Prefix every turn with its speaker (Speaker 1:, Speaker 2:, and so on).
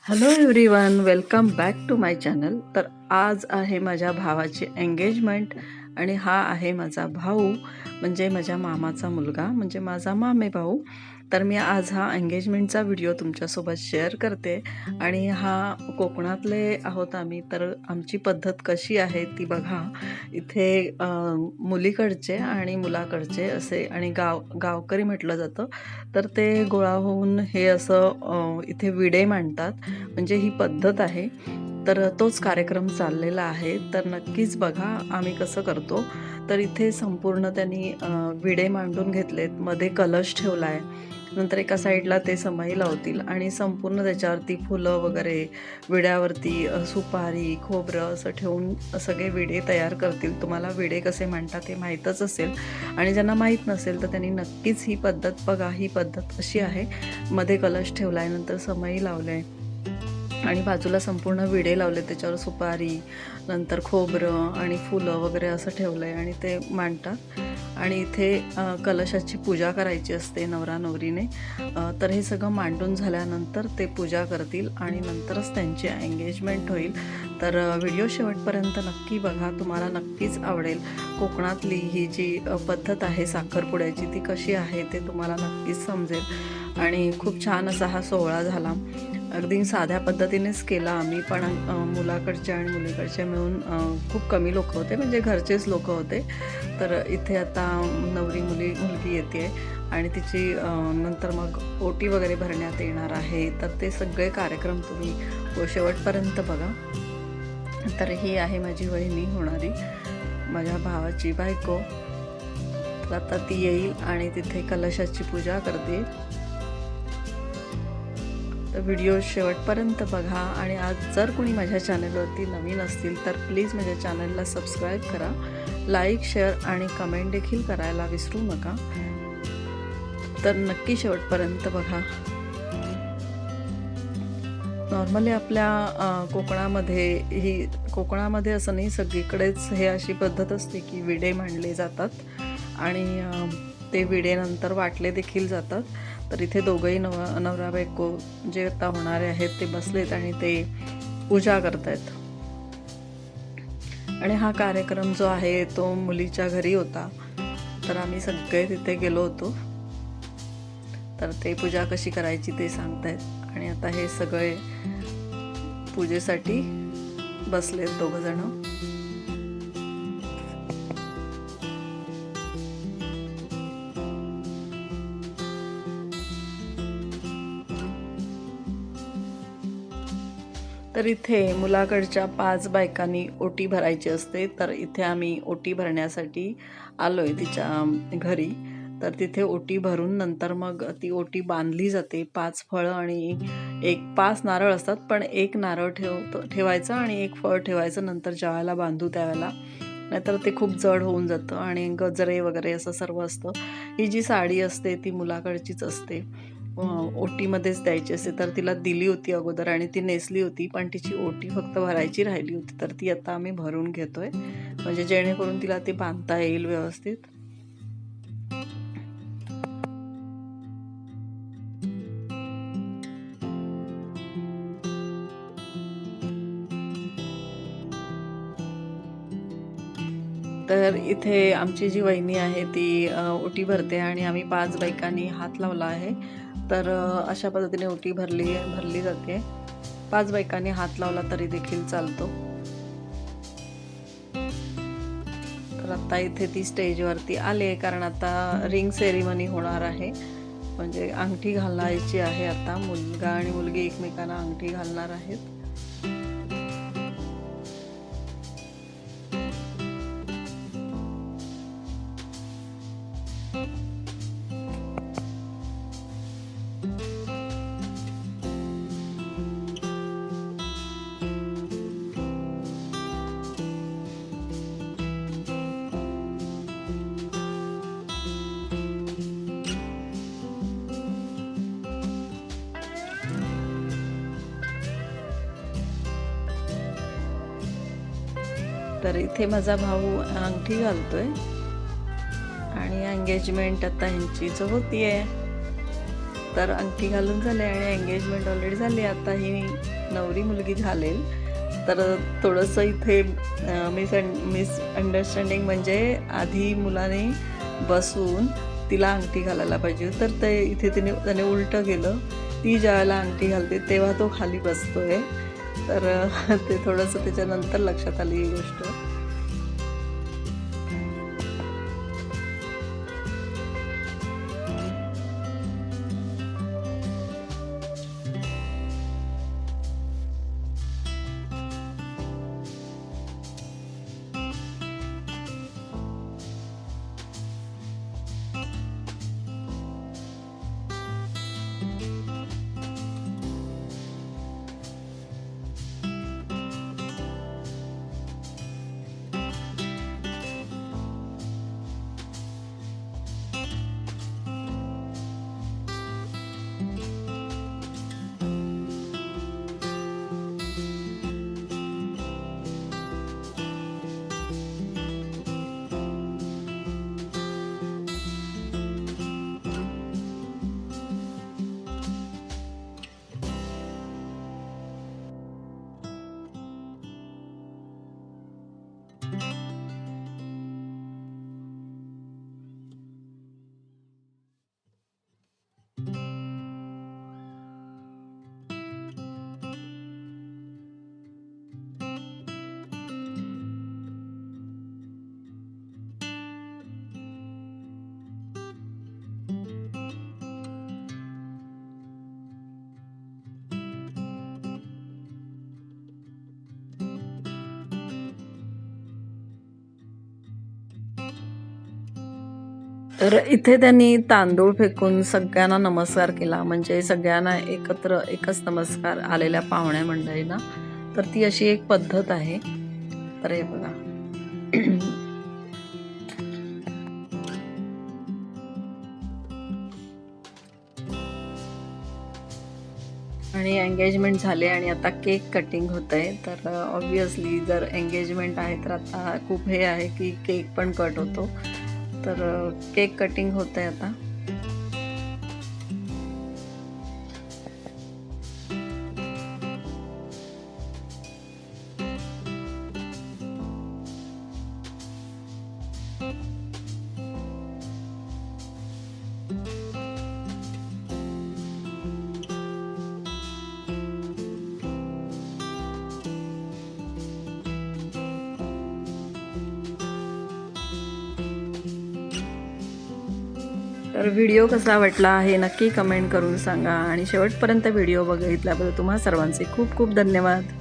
Speaker 1: Hello everyone, welcome back to my channel. तर आज आहे माझ्या भावाची एंगेजमेंट आणि हा आहे माझा भाऊ, म्हणजे माझ्या मामाचा मुलगा, म्हणजे माझा मामे भाऊ. तर मी आज हा एंगेजमेंटचा व्हिडिओ तुमच्यासोबत शेअर करते. आणि हा कोकणातले आहोत आम्ही, तर आमची पद्धत कशी आहे ती बघा. इथे मुलीकडचे आणि मुलाकडचे असे आणि गावकरी म्हटलं जातं, तर ते गोळा होऊन हे असं इथे विडे मांडतात, म्हणजे ही पद्धत आहे. तर तोच कार्यक्रम चाललेला आहे. तर नक्कीच बघा आम्ही कसं करतो. तर इथे संपूर्ण त्यांनी विडे मांडून घेतलेत, मध्ये कलश ठेवला आहे, नंतर एका साईडला ते समई लावतील आणि संपूर्ण त्याच्यावरती फुलं वगैरे, विड्यावरती सुपारी, खोबरं असं ठेवून सगळे विडे तयार करतील. तुम्हाला विडे कसे मांडतात हे माहीतच असेल, आणि ज्यांना माहीत नसेल तर त्यांनी नक्कीच ही पद्धत बघा. ही पद्धत अशी आहे, मध्ये कलश ठेवला आहे, नंतर समई लावलं आहे आणि बाजूला संपूर्ण विडे लावले, त्याच्यावर सुपारी, नंतर खोबरं आणि फुलं वगैरे असं ठेवलं आहे आणि ते मांडतात. आणि इथे कलशाची पूजा करायची असते नवरा नवरीने. तर हे सगळं मांडून झाल्यानंतर ते पूजा करतील आणि नंतरच त्यांची एंगेजमेंट होईल. तर व्हिडिओ शेवटपर्यंत नक्की बघा, तुम्हाला नक्कीच आवडेल. कोकणातली ही जी पद्धत आहे साखरपुड्याची ती कशी आहे ते तुम्हाला नक्कीच समजेल. आणि खूप छान असा हा सोहळा झाला. अगदी साध्या पद्धतीनेच केला आम्ही, पण मुलाकडचे आणि मुलीकडचे मिळून खूप कमी लोक होते, म्हणजे घरचेच लोक होते. तर इथे आता मुलगी येते आणि तिची नंतर मग ओटी वगैरे भरण्यात येणार आहे. तर ते सगळे कार्यक्रम तुम्ही शेवटपर्यंत बघा. तर ही आहे माझी वहिनी होणारी, माझ्या भावाची बायको. तर आता ती येईल आणि तिथे कलशाची पूजा करते. तर व्हिडिओ शेवटपर्यंत बघा. आणि आज जर कोणी माझ्या चॅनलवरती नवीन असतील तर प्लीज माझ्या चॅनलला सबस्क्राईब करा, लाईक, शेअर आणि कमेंट देखील करायला विसरू नका. तर नक्की शेवटपर्यंत बघा. नॉर्मली आपल्या कोकणामध्ये असं नाही, सगळीकडेच हे अशी पद्धत असते की विडे मांडले जातात आणि ते विडे नंतर वाटले देखील जातात. तर इथे दोघंही नवरा बायको जे आता होणारे आहेत ते बसलेत आणि ते पूजा करतायत. आणि हा कार्यक्रम जो आहे तो मुलीच्या घरी होता, तर आम्ही सगळे तिथे गेलो होतो. तर ते पूजा कशी करायची ते सांगतायत. आणि आता हे सगळे पूजेसाठी बसलेत दोघंजण. तर इथे मुलाकडच्या 5 बायकांनी ओटी भरायची असते. तर इथे आम्ही ओटी भरण्यासाठी आलो आहे तिच्या घरी. तर तिथे ओटी भरून नंतर मग ती ओटी बांधली जाते. 5 फळं आणि 5 नारळ असतात, पण 1 नारळ ठेवायचं आणि 1 फळ ठेवायचं नंतर ज्यावेळेला बांधू त्यावेळेला, नाहीतर ते खूप जड होऊन जातं. आणि गजरे वगैरे असं सर्व असतं. ही जी साडी असते ती मुलाकडचीच असते, ओटीमध्येच द्यायची असते. तर तिला दिली होती अगोदर आणि ती नेसली होती, पण तिची ओटी फक्त भरायची राहिली होती. तर ती आता आम्ही भरून घेतोय, म्हणजे जेणेकरून तिला ती बांधता येईल व्यवस्थित. तर इथे आमची जी वहिनी आहे ती ओटी भरते आणि आम्ही 5 बायकांनी हात लावला आहे. तर अशा पद्धतीने ओटी भरली जाते. 5 बायकांनी हात लावला तरी देखील चालतो. तर आता इथे ती स्टेजवरती आले, कारण आता रिंग सेरेमनी होणार आहे, म्हणजे अंगठी घालायची आहे. आता मुलगा आणि मुलगी एकमेकांना अंगठी घालणार आहेत. तर इथे माझा भाऊ अंगठी घालतोय आणि एंगेजमेंट आता ह्यांची होतीये. तर अंगठी घालून झाले आणि एंगेजमेंट ऑलरेडी झाली. आता ही नवरी मुलगी घालेल. तर थोडंसं इथे मिसअंडरस्टँडिंग म्हणजे आधी मुलाने बसून तिला अंगठी घालायला पाहिजे, तर ते इथे त्याने उलटं केलं. ती ज्यावेळेला अंगठी घालते तेव्हा तो खाली बसतोय. तर ते थोडंसं त्याच्यानंतर लक्षात आली ही गोष्ट. तर इथे त्यांनी तांदूळ फेकून सगळ्यांना नमस्कार केला, म्हणजे सगळ्यांना एकत्र एकच नमस्कार आलेल्या पाहुण्या मंडळींना. तर ती अशी एक पद्धत आहे. तर हे बघा. आणि एंगेजमेंट झाले आणि आता केक कटिंग होत आहे. तर ऑब्वियसली जर एंगेजमेंट आहे तर आता खूप हे आहे की केक पण कट होतो. तर केक कटिंग होत आहे आता. तर व्हिडिओ कसा वाटला हे नक्की कमेंट करून सांगा आणि शेवटपर्यंत व्हिडिओ बघितल्याबद्दल तुम्हा सर्वांचे खूप खूप धन्यवाद.